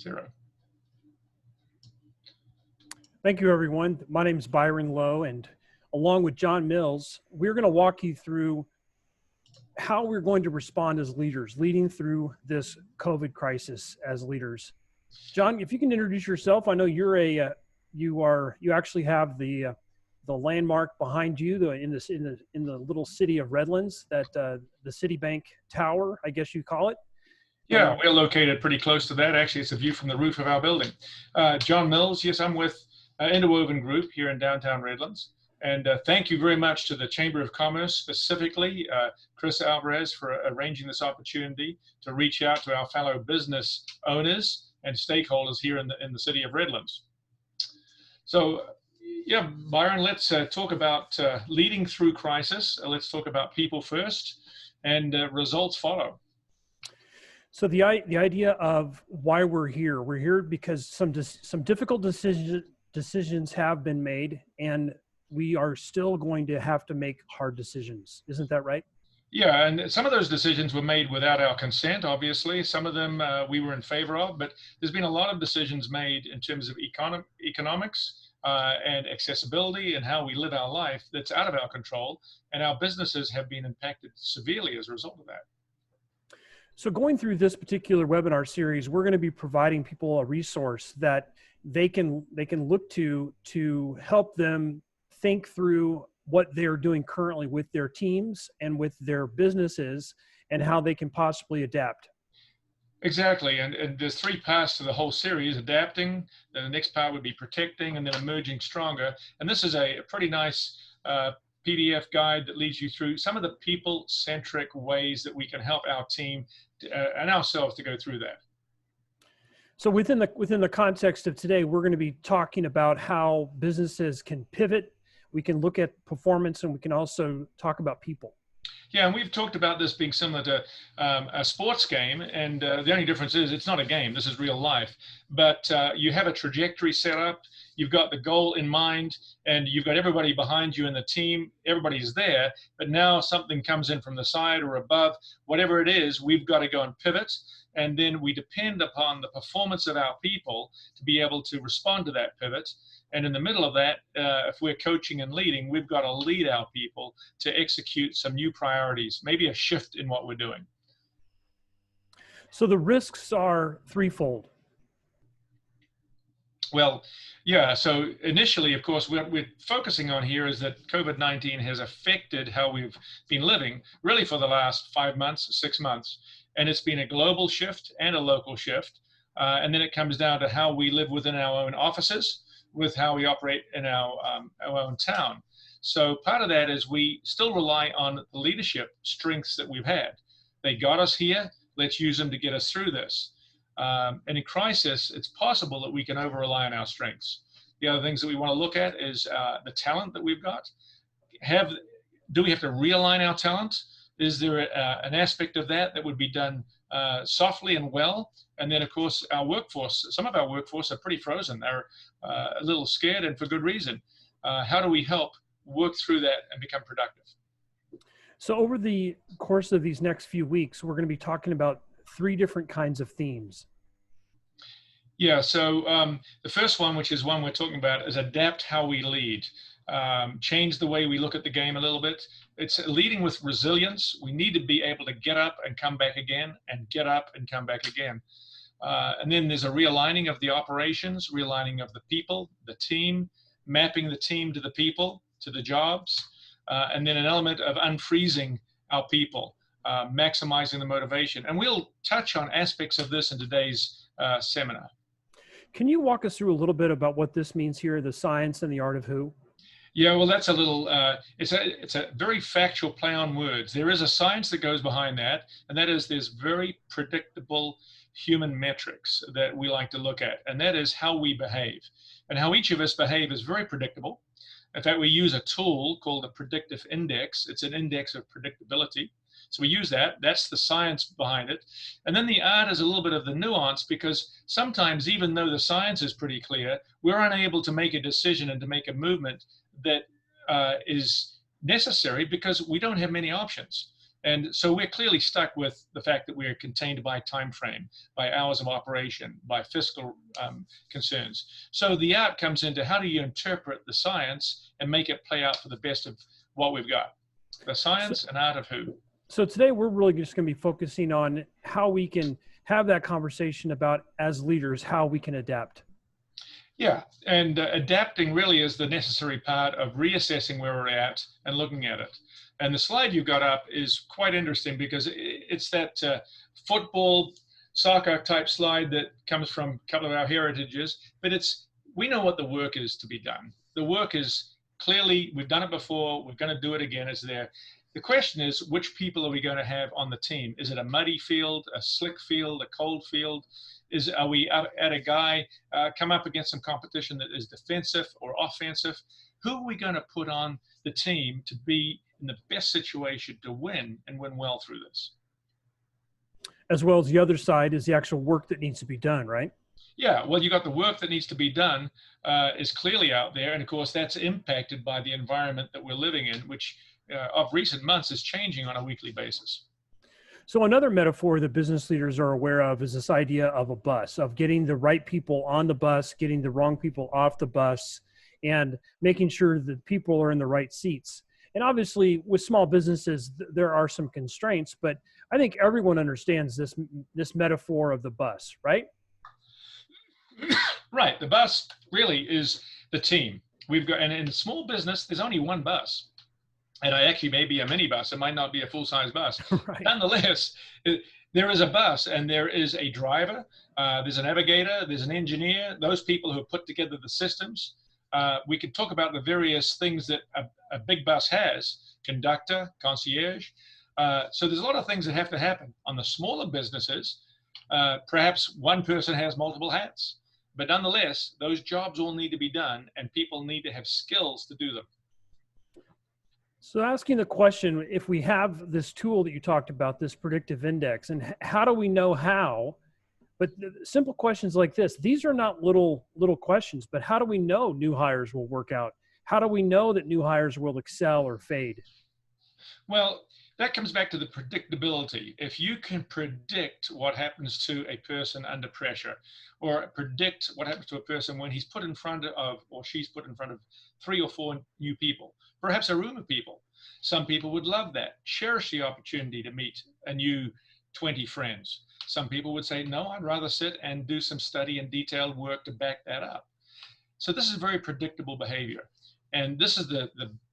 0. Thank you, everyone. My name is Byron Lowe, and along with John Mills, we're going to walk you through how we're going to respond as leaders, leading through this COVID crisis as leaders. John, if you can introduce yourself. I know you're you actually have the landmark behind you in the little city of Redlands, that the Citibank Tower, I guess you call it. Yeah, we're located pretty close to that. Actually, it's a view from the roof of our building. John Mills, yes, I'm with Interwoven Group here in downtown Redlands. And thank you very much to the Chamber of Commerce, specifically Chris Alvarez, for arranging this opportunity to reach out to our fellow business owners and stakeholders here in the city of Redlands. So, yeah, Byron, let's talk about leading through crisis. Let's talk about people first, and results follow. So the idea of why we're here because some difficult decisions have been made, and we are still going to have to make hard decisions. Isn't that right? Yeah, and some of those decisions were made without our consent, obviously. Some of them we were in favor of, but there's been a lot of decisions made in terms of economics and accessibility and how we live our life that's out of our control, and our businesses have been impacted severely as a result of that. So going through this particular webinar series, we're going to be providing people a resource that they can look to help them think through what they're doing currently with their teams and with their businesses, and how they can possibly adapt. Exactly, and there's 3 parts to the whole series: adapting, then the next part would be protecting, and then emerging stronger. And this is a pretty nice PDF guide that leads you through some of the people-centric ways that we can help our team and ourselves to go through that. So within the context of today, we're going to be talking about how businesses can pivot. We can look at performance, and we can also talk about people. Yeah, and we've talked about this being similar to a sports game, and the only difference is it's not a game. This is real life. But you have a trajectory set up, you've got the goal in mind, and you've got everybody behind you in the team. Everybody's there, but now something comes in from the side or above. Whatever it is, we've got to go and pivot, and then we depend upon the performance of our people to be able to respond to that pivot. And in the middle of that, if we're coaching and leading, we've got to lead our people to execute some new priorities, maybe a shift in what we're doing. So the risks are threefold. Well, yeah, so initially, of course, what we're focusing on here is that COVID-19 has affected how we've been living really for the last 5 months, 6 months. And it's been a global shift and a local shift. And then it comes down to how we live within our own offices, with how we operate in our own town. So part of that is we still rely on the leadership strengths that we've had. They got us here, let's use them to get us through this. And in crisis, it's possible that we can over-rely on our strengths. The other things that we want to look at is the talent that we've got. Do we have to realign our talent? Is there an aspect of that would be done softly and well? And then, of course, our workforce, some of our workforce are pretty frozen. They're a little scared, and for good reason. How do we help work through that and become productive? So over the course of these next few weeks, we're going to be talking about 3 different kinds of themes. Yeah, so the first one, which is one we're talking about, is adapt how we lead. Change the way we look at the game a little bit. It's leading with resilience. We need to be able to get up and come back again, and get up and come back again. And then there's a realigning of the operations, realigning of the people, the team, mapping the team to the people, to the jobs, and then an element of unfreezing our people, maximizing the motivation. And we'll touch on aspects of this in today's seminar. Can you walk us through a little bit about what this means here, the science and the art of who? Yeah, well, that's a little, it's a very factual play on words. There is a science that goes behind that, and that is there's very predictable human metrics that we like to look at, and that is how we behave. And how each of us behave is very predictable. In fact, we use a tool called a predictive index. It's an index of predictability. So we use that. That's the science behind it. And then the art is a little bit of the nuance, because sometimes, even though the science is pretty clear, we're unable to make a decision and to make a movement that is necessary because we don't have many options. And so we're clearly stuck with the fact that we're contained by time frame, by hours of operation, by fiscal concerns. So the art comes into how do you interpret the science and make it play out for the best of what we've got. The science and art of who. So today we're really just going to be focusing on how we can have that conversation about, as leaders, how we can adapt. Yeah, and adapting really is the necessary part of reassessing where we're at and looking at it. And the slide you've got up is quite interesting because it's that football, soccer type slide that comes from a couple of our heritages, but we know what the work is to be done. The work is clearly, we've done it before, we're going to do it again, it's there. The question is, which people are we going to have on the team? Is it a muddy field, a slick field, a cold field? Are we at a guy come up against some competition that is defensive or offensive? Who are we going to put on the team to be in the best situation to win and win well through this? As well as the other side is the actual work that needs to be done, right? Yeah, well, you got the work that needs to be done is clearly out there. And of course, that's impacted by the environment that we're living in, which of recent months is changing on a weekly basis. So another metaphor that business leaders are aware of is this idea of a bus, of getting the right people on the bus, getting the wrong people off the bus, and making sure that people are in the right seats. And obviously with small businesses, there are some constraints, but I think everyone understands this metaphor of the bus, right? Right. The bus really is the team. We've got, and in small business, there's only one bus. And I actually may be a minibus. It might not be a full-size bus. Right. Nonetheless, there is a bus and there is a driver, there's a navigator, there's an engineer, those people who put together the systems. We can talk about the various things that a big bus has, conductor, concierge. So there's a lot of things that have to happen. On the smaller businesses, perhaps one person has multiple hats. But nonetheless, those jobs all need to be done and people need to have skills to do them. So asking the question, if we have this tool that you talked about, this predictive index, and how do we know how? But simple questions like this, these are not little questions, but how do we know new hires will work out? How do we know that new hires will excel or fade? Well, that comes back to the predictability. If you can predict what happens to a person under pressure, or predict what happens to a person when he's put in front of, or she's put in front of 3 or 4 new people, perhaps a room of people. Some people would love that, cherish the opportunity to meet a new 20 friends. Some people would say, no, I'd rather sit and do some study and detailed work to back that up. So this is very predictable behavior. And this is the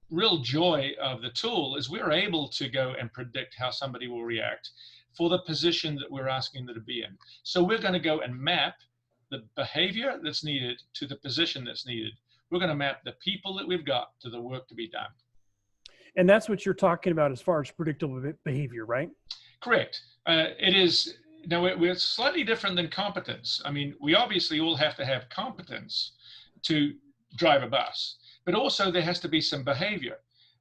real joy of the tool is we're able to go and predict how somebody will react for the position that we're asking them to be in. So we're going to go and map the behavior that's needed to the position that's needed. We're going to map the people that we've got to the work to be done. And that's what you're talking about as far as predictable behavior, right? Correct. It is. Now, we're slightly different than competence. I mean, we obviously all have to have competence to drive a bus, but also there has to be some behavior.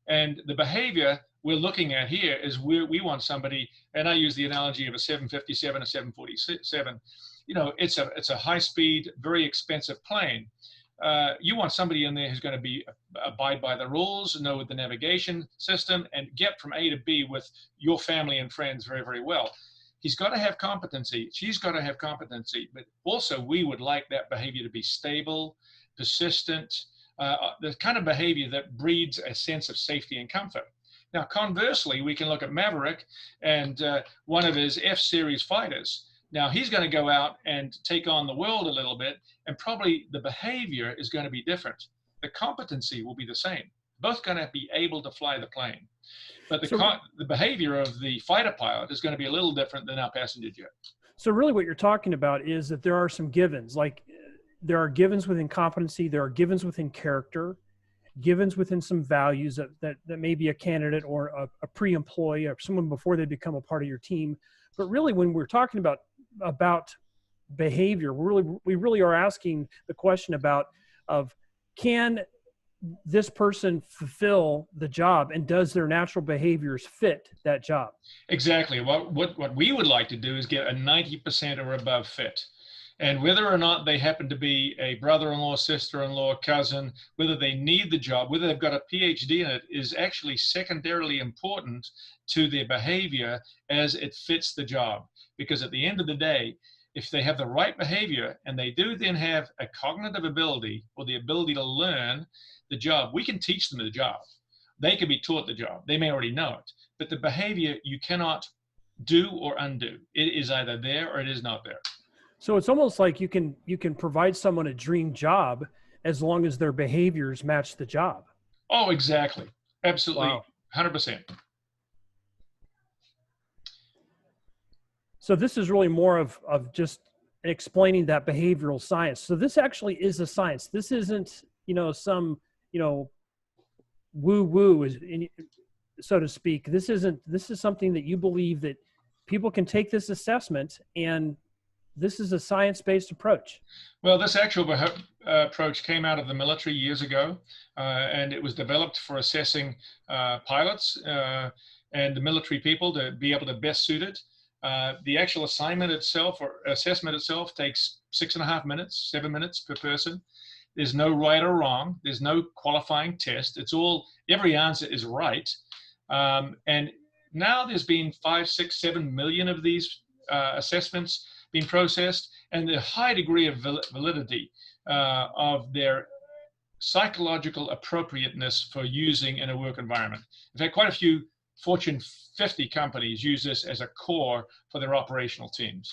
And the behavior we're looking at here is we want somebody, and I use the analogy of a 757, a 747. You know, it's a high-speed, very expensive plane. You want somebody in there who's going to abide by the rules, know the navigation system, and get from A to B with your family and friends very, very well. He's got to have competency. She's got to have competency. But also, we would like that behavior to be stable, persistent, the kind of behavior that breeds a sense of safety and comfort. Now, conversely, we can look at Maverick and one of his F-series fighters. Now, he's going to go out and take on the world a little bit, and probably the behavior is going to be different. The competency will be the same. Both going to be able to fly the plane. But the behavior of the fighter pilot is going to be a little different than our passenger jet. So really what you're talking about is that there are some givens, like there are givens within competency, there are givens within character, givens within some values that may be a candidate or a pre-employee or someone before they become a part of your team. But really when we're talking about behavior, we really are asking the question of can this person fulfill the job, and does their natural behaviors fit that job? Exactly. What we would like to do is get a 90% or above fit. And whether or not they happen to be a brother-in-law, sister-in-law, cousin, whether they need the job, whether they've got a PhD in it, is actually secondarily important to their behavior as it fits the job. Because at the end of the day, if they have the right behavior and they do then have a cognitive ability or the ability to learn the job, we can teach them the job. They can be taught the job. They may already know it, but the behavior you cannot do or undo. It is either there or it is not there. So it's almost like you can provide someone a dream job as long as their behaviors match the job. Oh, exactly. Absolutely. Wow. 100%. So this is really more of just explaining that behavioral science. So this actually is a science. This isn't, some, woo-woo, so to speak. This is something that you believe that people can take this assessment, and this is a science-based approach. Well, this actual approach came out of the military years ago, and it was developed for assessing pilots and the military people to be able to best suit it. The actual assignment itself or assessment itself takes 6.5 minutes, 7 minutes per person. There's no right or wrong. There's no qualifying test. Every answer is right. And now there's been 5, 6, 7 million of these assessments being processed, and the high degree of validity of their psychological appropriateness for using in a work environment. In fact, quite a few Fortune 50 companies use this as a core for their operational teams.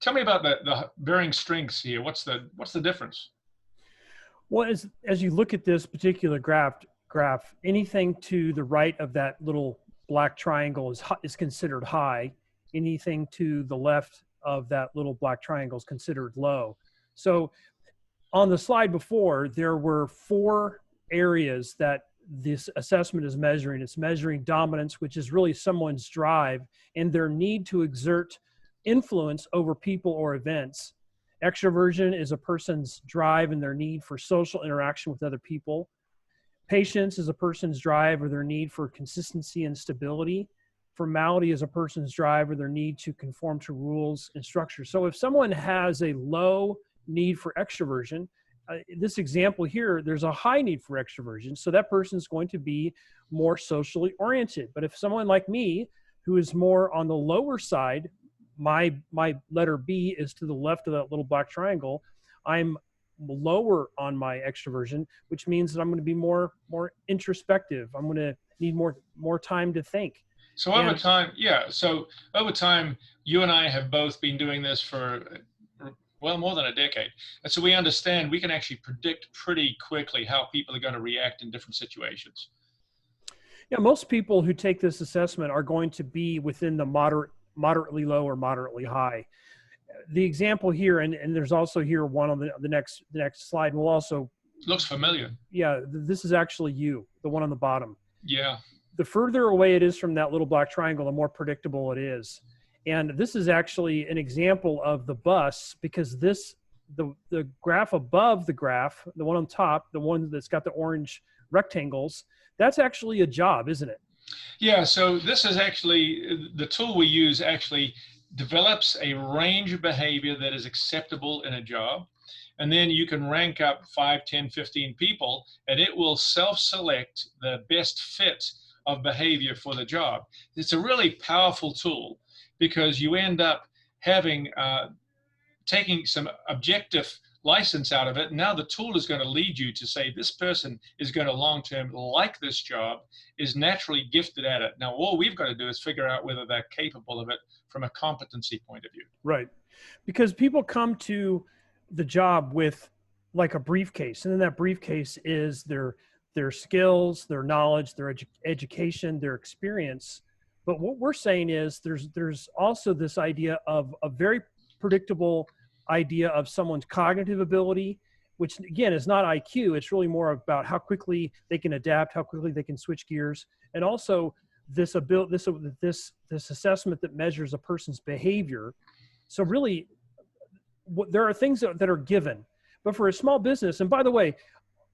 Tell me about the varying strengths here. What's the difference? Well, as you look at this particular graph, anything to the right of that little black triangle is considered high. Anything to the left of that little black triangle is considered low. So on the slide before, there were 4 areas that this assessment is measuring. It's measuring dominance, which is really someone's drive and their need to exert influence over people or events. Extroversion is a person's drive and their need for social interaction with other people. Patience is a person's drive or their need for consistency and stability. Formality is a person's drive or their need to conform to rules and structures. So if someone has a low need for extroversion, this example here, there's a high need for extroversion. So that person's going to be more socially oriented. But if someone like me, who is more on the lower side, my letter B is to the left of that little black triangle, I'm lower on my extroversion, which means that I'm going to be more introspective. I'm going to need more time to think. So over time, you and I have both been doing this for more than a decade. And so we understand we can actually predict pretty quickly how people are going to react in different situations. Yeah, most people who take this assessment are going to be within the moderately low or moderately high. The example here, and there's also here one on the next slide, will also looks familiar. Yeah, this is actually you, the one on the bottom. Yeah. The further away it is from that little black triangle, the more predictable it is. And this is actually an example of the bus, because the graph above the graph, the one on top, the one that's got the orange rectangles, that's actually a job, isn't it? Yeah, so this is actually, the tool we use actually develops a range of behavior that is acceptable in a job. And then you can rank up 5, 10, 15 people, and it will self-select the best fit of behavior for the job. It's a really powerful tool, because you end up having taking some objective license out of it. Now the tool is going to lead you to say this person is going to long-term like this job, is naturally gifted at it. Now all we've got to do is figure out whether they're capable of it from a competency point of view. Right. Because people come to the job with like a briefcase, and in that briefcase is their skills, their knowledge, their education, their experience. But what we're saying is there's also this idea of a very predictable idea of someone's cognitive ability, which again is not IQ. It's really more about how quickly they can adapt, how quickly they can switch gears, and also this assessment that measures a person's behavior. So really, there are things that are given. But for a small business, and by the way,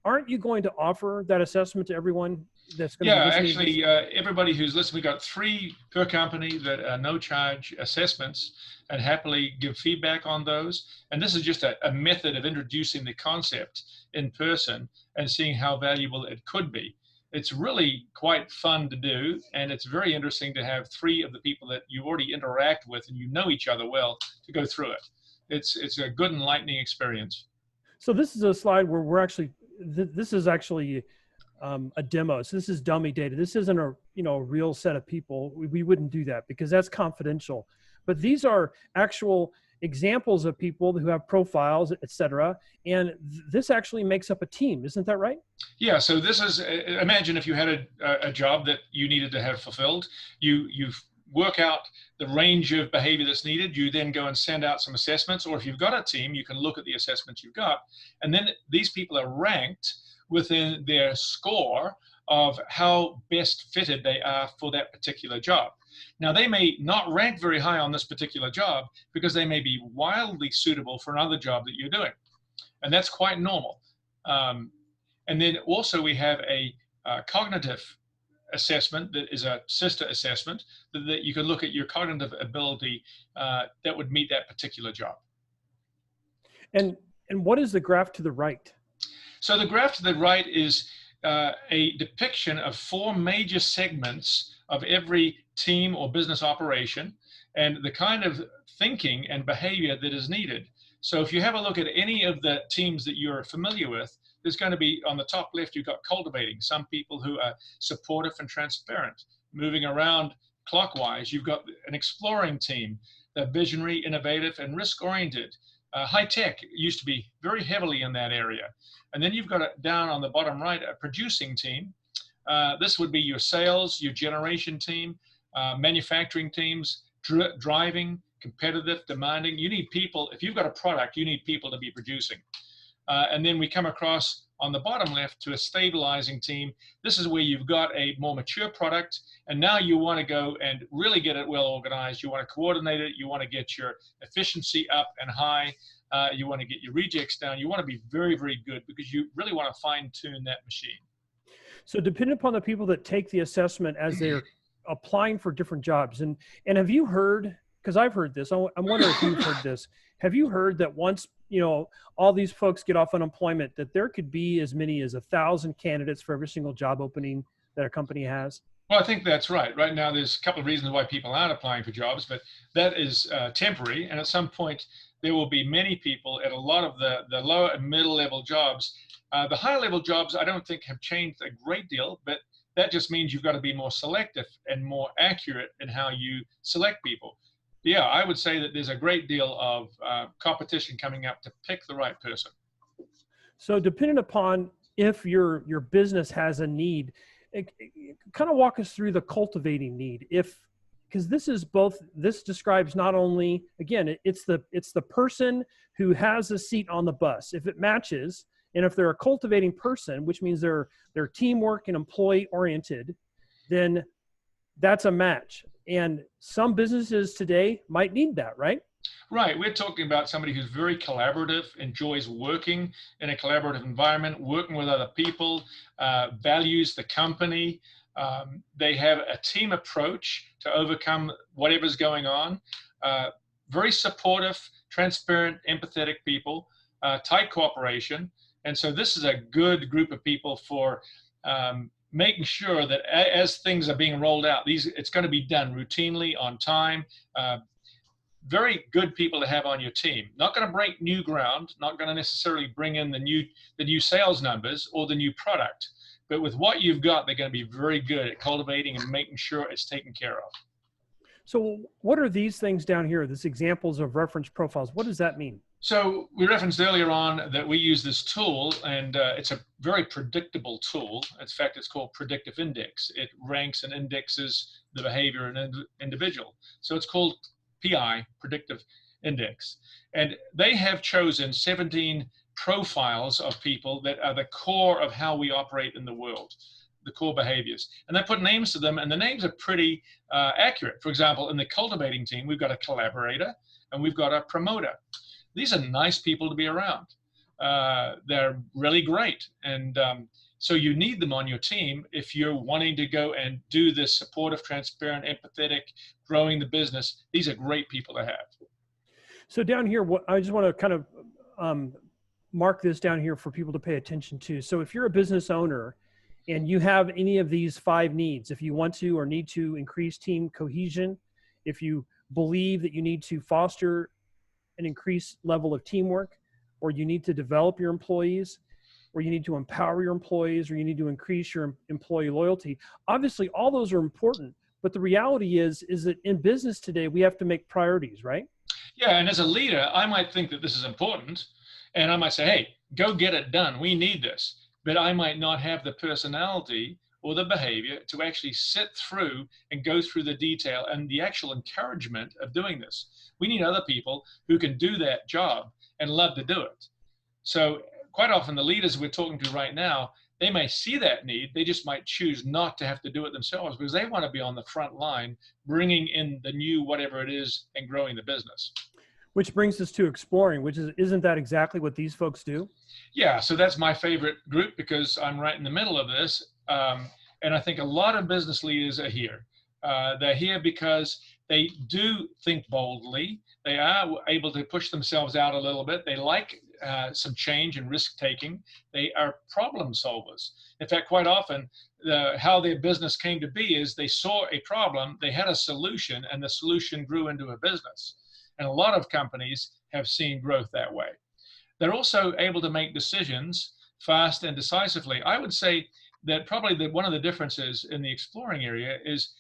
aren't you going to offer that assessment to everyone that's going to Yeah, be listening to this? actually, everybody who's listening, we got 3 per company that are no charge assessments, and happily give feedback on those. And this is just a method of introducing the concept in person and seeing how valuable it could be. It's really quite fun to do, and it's very interesting to have 3 of the people that you already interact with and you know each other well to go through it. It's a good enlightening experience. So this is a slide where we're actually, this is actually a demo. So this is dummy data. This isn't a, a real set of people. We wouldn't do that because that's confidential. But these are actual examples of people who have profiles, et cetera. And this actually makes up a team. Isn't that right? Yeah, so this is, imagine if you had a job that you needed to have fulfilled. You work out the range of behavior that's needed. You then go and send out some assessments, or if you've got a team, you can look at the assessments you've got. And then these people are ranked within their score of how best fitted they are for that particular job. Now, they may not rank very high on this particular job because they may be wildly suitable for another job that you're doing. And that's quite normal. And then also we have a cognitive assessment that is a sister assessment that you can look at your cognitive ability that would meet that particular job. And what is the graph to the right? So the graph to the right is a depiction of 4 major segments of every team or business operation and the kind of thinking and behavior that is needed. So if you have a look at any of the teams that you're familiar with, there's going to be, on the top left, you've got cultivating, some people who are supportive and transparent. Moving around clockwise, you've got an exploring team, they're visionary, innovative, and risk-oriented. High tech used to be very heavily in that area. And then you've got down on the bottom right, a producing team. This would be your sales, your generation team, manufacturing teams, driving, competitive, demanding. You need people. If you've got a product, you need people to be producing. And then we come across on the bottom left to a stabilizing team. This is where you've got a more mature product, and now you want to go and really get it well organized. You want to coordinate it. You want to get your efficiency up and high. You want to get your rejects down. You want to be very, very good because you really want to fine tune that machine. So depending upon the people that take the assessment as they're applying for different jobs, and have you heard, because I've heard this, I'm wondering if you've heard this, have you heard that once, all these folks get off unemployment, that there could be as many as 1,000 candidates for every single job opening that a company has? Well, I think that's right. Right now, there's a couple of reasons why people aren't applying for jobs, but that is temporary. And at some point, there will be many people at a lot of the lower and middle level jobs. The higher level jobs, I don't think have changed a great deal, but that just means you've got to be more selective and more accurate in how you select people. Yeah, I would say that there's a great deal of competition coming up to pick the right person. So depending upon if your business has a need, kind of walk us through the cultivating need. Because this describes not only, again, it's the person who has a seat on the bus. If it matches, and if they're a cultivating person, which means they're teamwork and employee oriented, then that's a match. And some businesses today might need that, right? Right. We're talking about somebody who's very collaborative, enjoys working in a collaborative environment, working with other people, values the company. They have a team approach to overcome whatever's going on. Very supportive, transparent, empathetic people, tight cooperation. And so this is a good group of people for making sure that as things are being rolled out, it's going to be done routinely, on time. Very good people to have on your team. Not going to break new ground, not going to necessarily bring in the new sales numbers or the new product. But with what you've got, they're going to be very good at cultivating and making sure it's taken care of. So what are these things down here, these examples of reference profiles? What does that mean? So we referenced earlier on that we use this tool, and it's a very predictable tool. In fact, it's called Predictive Index. It ranks and indexes the behavior in an individual. So it's called PI, Predictive Index. And they have chosen 17 profiles of people that are the core of how we operate in the world, the core behaviors. And they put names to them, and the names are pretty accurate. For example, in the cultivating team, we've got a collaborator and we've got a promoter. These are nice people to be around. they're really great. And so you need them on your team if you're wanting to go and do this supportive, transparent, empathetic, growing the business. These are great people to have. So down here, what I just want to kind of mark this down here for people to pay attention to. So if you're a business owner and you have any of these 5 needs, if you want to or need to increase team cohesion, if you believe that you need to foster an increased level of teamwork, or you need to develop your employees, or you need to empower your employees, or you need to increase your employee loyalty, obviously all those are important. But the reality is that in business today, we have to make priorities, right? Yeah, and as a leader, I might think that this is important, and I might say, hey, go get it done. We need this. But I might not have the personality or the behavior to actually sit through and go through the detail and the actual encouragement of doing this. We need other people who can do that job and love to do it. So quite often the leaders we're talking to right now, they may see that need, they just might choose not to have to do it themselves because they want to be on the front line, bringing in the new whatever it is and growing the business. Which brings us to exploring, isn't that exactly what these folks do? Yeah, so that's my favorite group because I'm right in the middle of this. And I think a lot of business leaders are here. They're here because they do think boldly. They are able to push themselves out a little bit. They like some change and risk taking. They are problem solvers. In fact, quite often, how their business came to be is they saw a problem, they had a solution, and the solution grew into a business. And a lot of companies have seen growth that way. They're also able to make decisions fast and decisively. I would say that probably one of the differences in the exploring area is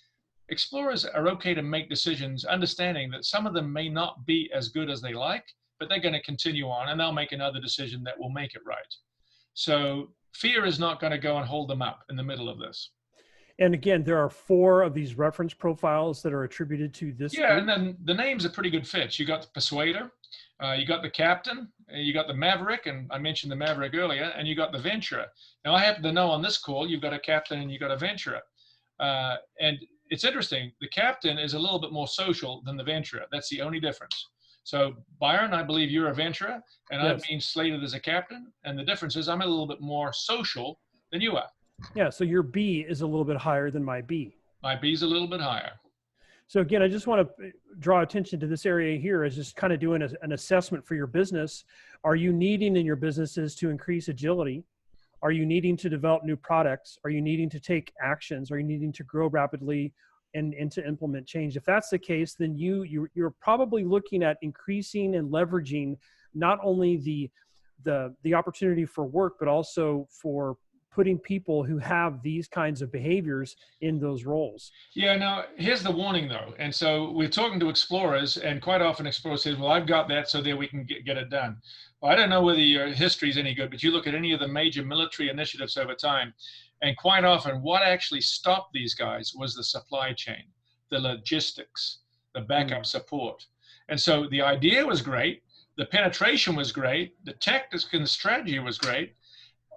explorers are okay to make decisions, understanding that some of them may not be as good as they like, but they're going to continue on and they'll make another decision that will make it right. So fear is not going to go and hold them up in the middle of this. And again, there are 4 of these reference profiles that are attributed to this Yeah, group. and then the names are pretty good fits. You got the persuader, you got the captain, you got the maverick, and I mentioned the maverick earlier, and you got the venturer. Now, I happen to know on this call, you've got a captain and you got a venturer. And it's interesting, the captain is a little bit more social than the venturer. That's the only difference. So Byron, I believe you're a venturer, and Yes. I've been slated as a captain, and the difference is I'm a little bit more social than you are. Yeah, so your B is a little bit higher than my B. My B's a little bit higher. So again, I just want to draw attention to this area here as just kind of doing an assessment for your business. Are you needing in your businesses to increase agility? Are you needing to develop new products? Are you needing to take actions? Are you needing to grow rapidly and to implement change? If that's the case, then you're probably looking at increasing and leveraging not only the opportunity for work, but also for putting people who have these kinds of behaviors in those roles. Yeah, now here's the warning though. And so we're talking to explorers, and quite often explorers say, well, I've got that, so there we can get it done. Well, I don't know whether your history is any good, but you look at any of the major military initiatives over time, and quite often what actually stopped these guys was the supply chain, the logistics, the backup support. And so the idea was great, the penetration was great, the tactics and the strategy was great.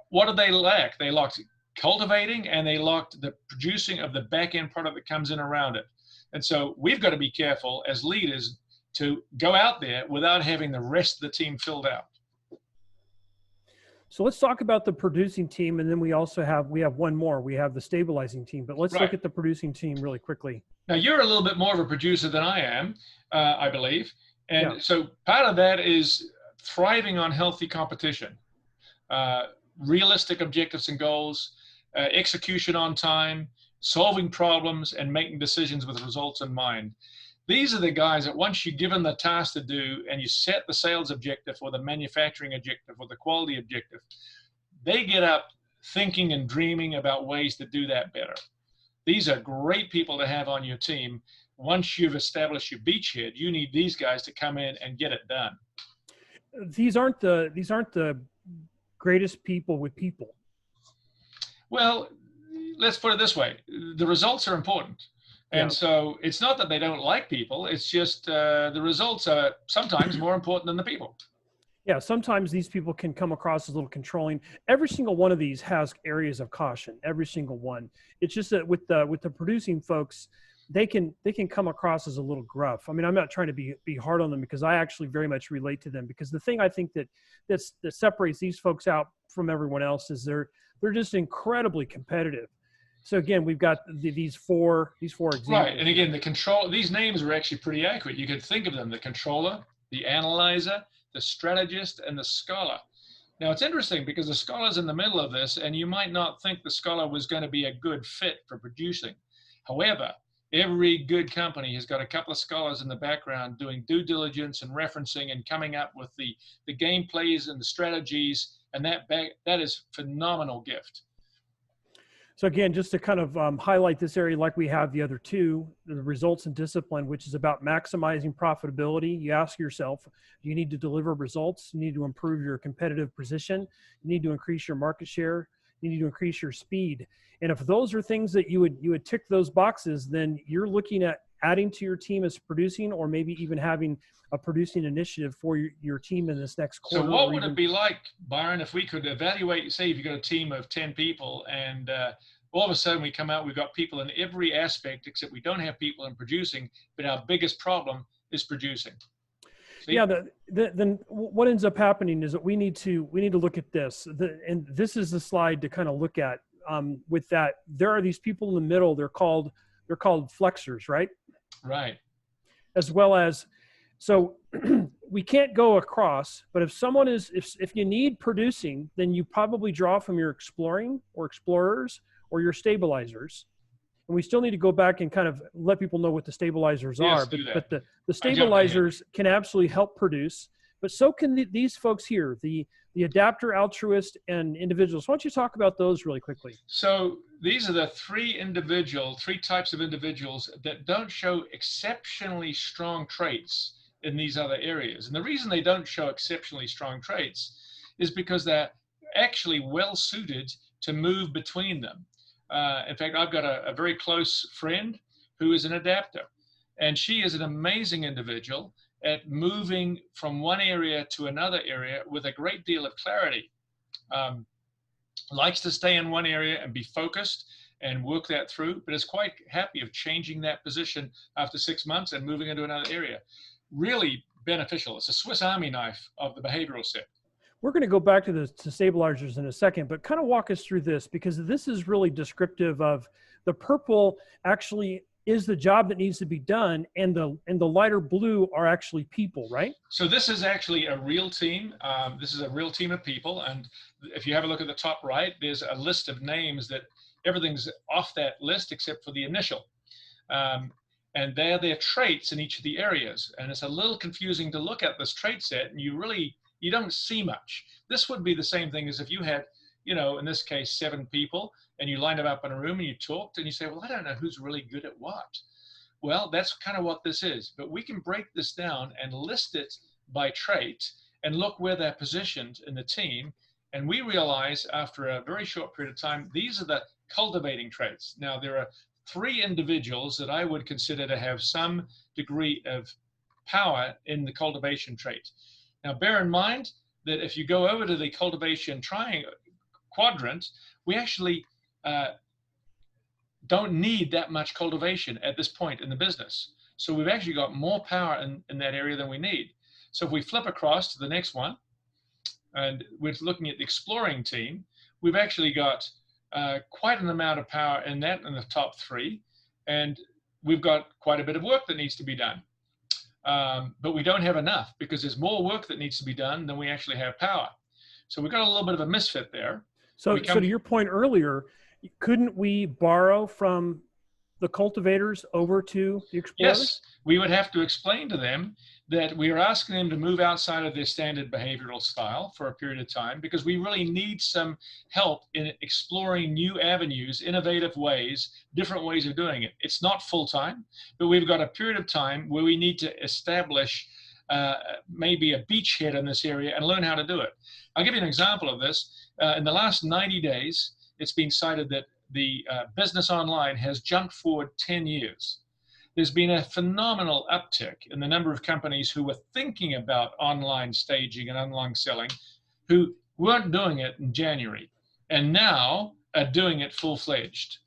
What did they lack? They lacked cultivating, and they lacked the producing of the back end product that comes in around it. And so we've got to be careful as leaders to go out there without having the rest of the team filled out. So let's talk about the producing team, and then we have one more. We have the stabilizing team, but let's look at the producing team really quickly. Now you're a little bit more of a producer than I am, I believe, and so part of that is thriving on healthy competition. Realistic objectives and goals, execution on time, solving problems, and making decisions with results in mind. These are the guys that once you're given the task to do and you set the sales objective or the manufacturing objective or the quality objective, they get up thinking and dreaming about ways to do that better. These are great people to have on your team. Once you've established your beachhead, you need these guys to come in and get it done. These aren't the greatest people with people. Well, let's put it this way. The results are important. And so it's not that they don't like people. It's just the results are sometimes more important than the people. Yeah, sometimes these people can come across as a little controlling. Every single one of these has areas of caution, every single one. It's just that with the producing folks, they can come across as a little gruff. I mean, I'm not trying to be hard on them, because I actually very much relate to them, because the thing I think that separates these folks out from everyone else is they're just incredibly competitive. So again, we've got these four examples. Right, and again, these names are actually pretty accurate. You could think of them: the controller, the analyzer, the strategist, and the scholar. Now, it's interesting because the scholar's in the middle of this, and you might not think the scholar was going to be a good fit for producing. However, every good company has got a couple of scholars in the background doing due diligence and referencing and coming up with the game plays and the strategies, and that is phenomenal gift. So again, just to kind of highlight this area like we have the other two, the results and discipline, which is about maximizing profitability. You ask yourself, you need to deliver results. You need to improve your competitive position. You need to increase your market share. You need to increase your speed. And if those are things that you would tick those boxes, then you're looking at adding to your team as producing, or maybe even having a producing initiative for your team in this next quarter. So what would it be like, Byron, if we could evaluate, say if you've got a team of 10 people and all of a sudden we come out, we've got people in every aspect, except we don't have people in producing, but our biggest problem is producing. See? Yeah, then what ends up happening is that we need to look at this. And this is the slide to kind of look at with that. There are these people in the middle, they're called flexors, right? Right. As well as, so we can't go across, but if you need producing, then you probably draw from your exploring or explorers or your stabilizers. And we still need to go back and kind of let people know what the stabilizers are, but the stabilizers can absolutely help produce, but so can these folks here, the adapter, altruist, and individuals. Why don't you talk about those really quickly? So these are the three types of individuals that don't show exceptionally strong traits in these other areas. And the reason they don't show exceptionally strong traits is because they're actually well suited to move between them. In fact, I've got a very close friend who is an adapter, and she is an amazing individual at moving from one area to another area with a great deal of clarity. Likes to stay in one area and be focused and work that through, but is quite happy of changing that position after 6 months and moving into another area. Really beneficial. It's a Swiss Army knife of the behavioral set. We're going to go back to stabilizers in a second, but kind of walk us through this, because this is really descriptive of the purple actually is the job that needs to be done, and the lighter blue are actually people, right? So this is actually a real team. This is a real team of people, and if you have a look at the top right, there's a list of names that everything's off that list except for the initial. And they're their traits in each of the areas. And it's a little confusing to look at this trait set, and you don't see much. This would be the same thing as if you had, in this case, 7 people, and you lined them up in a room and you talked and you say, well, I don't know who's really good at what. Well, that's kind of what this is. But we can break this down and list it by trait and look where they're positioned in the team. And we realize after a very short period of time, these are the cultivating traits. Now, there are 3 individuals that I would consider to have some degree of power in the cultivation trait. Now, bear in mind that if you go over to the cultivation quadrant, we actually don't need that much cultivation at this point in the business. So we've actually got more power in that area than we need. So if we flip across to the next one, and we're looking at the exploring team, we've actually got quite an amount of power in the top 3, and we've got quite a bit of work that needs to be done. But we don't have enough, because there's more work that needs to be done than we actually have power. So we've got a little bit of a misfit there. So to your point earlier, couldn't we borrow from the cultivators over to the explorers? Yes, we would have to explain to them that we are asking them to move outside of their standard behavioral style for a period of time, because we really need some help in exploring new avenues, innovative ways, different ways of doing it. It's not full-time, but we've got a period of time where we need to establish maybe a beachhead in this area and learn how to do it. I'll give you an example of this. In the last 90 days, it's been cited that the business online has jumped forward 10 years. There's been a phenomenal uptick in the number of companies who were thinking about online staging and online selling, who weren't doing it in January, and now are doing it full-fledged.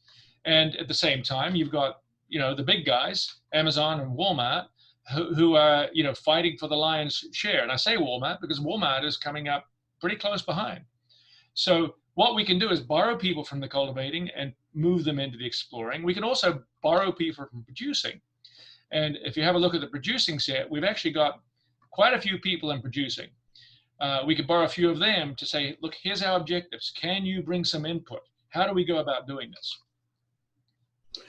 And at the same time, you've got the big guys, Amazon and Walmart, who are, fighting for the lion's share. And I say Walmart because Walmart is coming up pretty close behind. So what we can do is borrow people from the cultivating and move them into the exploring. We can also borrow people from producing. And if you have a look at the producing set, we've actually got quite a few people in producing. We could borrow a few of them to say, look, here's our objectives. Can you bring some input? How do we go about doing this?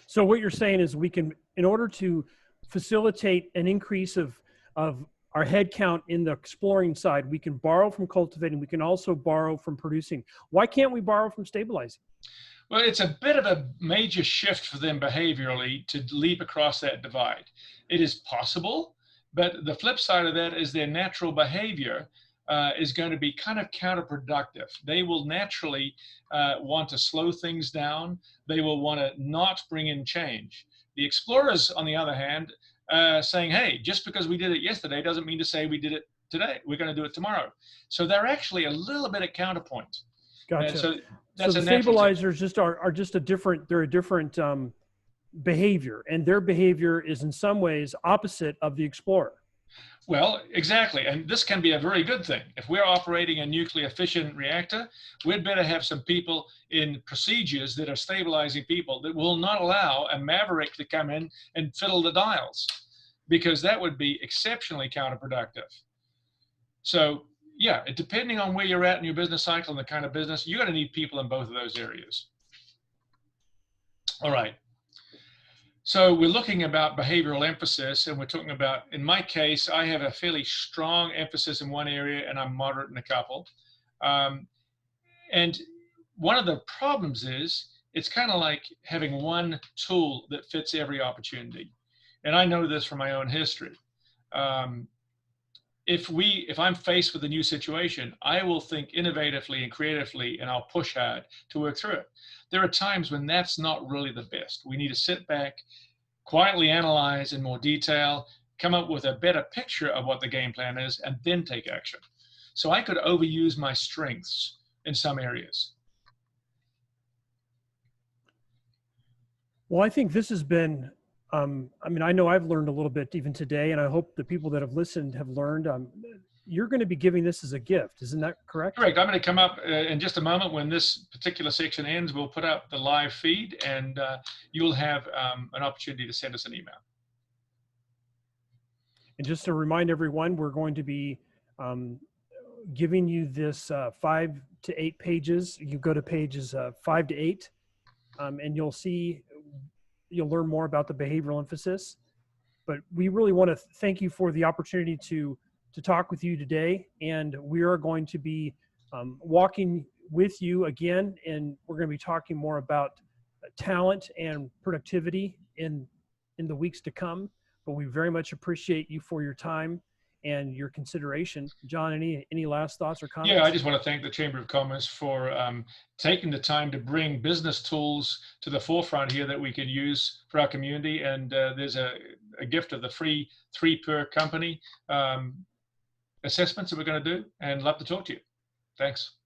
So what you're saying is we can, in order to facilitate an increase of our head count in the exploring side, we can borrow from cultivating. We can also borrow from producing. Why can't we borrow from stabilizing? Well, it's a bit of a major shift for them behaviorally to leap across that divide. It is possible, but the flip side of that is their natural behavior is going to be kind of counterproductive. They will naturally want to slow things down. They will want to not bring in change. The explorers, on the other hand, saying, hey, just because we did it yesterday doesn't mean to say we did it today. We're going to do it tomorrow. So they're actually a little bit of counterpoint. Gotcha. So the stabilizers are just a different, they're a different behavior, and their behavior is in some ways opposite of the explorer. Well, exactly. And this can be a very good thing. If we're operating a nuclear fission reactor, we'd better have some people in procedures that are stabilizing people that will not allow a maverick to come in and fiddle the dials, because that would be exceptionally counterproductive. So yeah, depending on where you're at in your business cycle and the kind of business, you're going to need people in both of those areas. All right. So we're looking about behavioral emphasis, and we're talking about, in my case, I have a fairly strong emphasis in one area and I'm moderate in a couple. And one of the problems is it's kind of like having one tool that fits every opportunity. And I know this from my own history. If I'm faced with a new situation, I will think innovatively and creatively, and I'll push hard to work through it. There are times when that's not really the best. We need to sit back, quietly analyze in more detail, come up with a better picture of what the game plan is, and then take action. So I could overuse my strengths in some areas. Well, I think this has been, I mean, I know I've learned a little bit even today, and I hope the people that have listened have learned. You're going to be giving this as a gift. Isn't that correct? Correct. I'm going to come up in just a moment. When this particular section ends, we'll put up the live feed, and you'll have an opportunity to send us an email. And just to remind everyone, we're going to be giving you this 5 to 8 pages. You go to pages 5 to 8, and you'll learn more about the behavioral emphasis. But we really want to thank you for the opportunity to talk with you today, and we are going to be walking with you again, and we're going to be talking more about talent and productivity in the weeks to come. But we very much appreciate you for your time and your consideration. John, any last thoughts or comments? Yeah, I just want to thank the Chamber of Commerce for taking the time to bring business tools to the forefront here that we can use for our community. And there's a gift of the free 3 per company assessments that we're going to do, and love to talk to you. Thanks.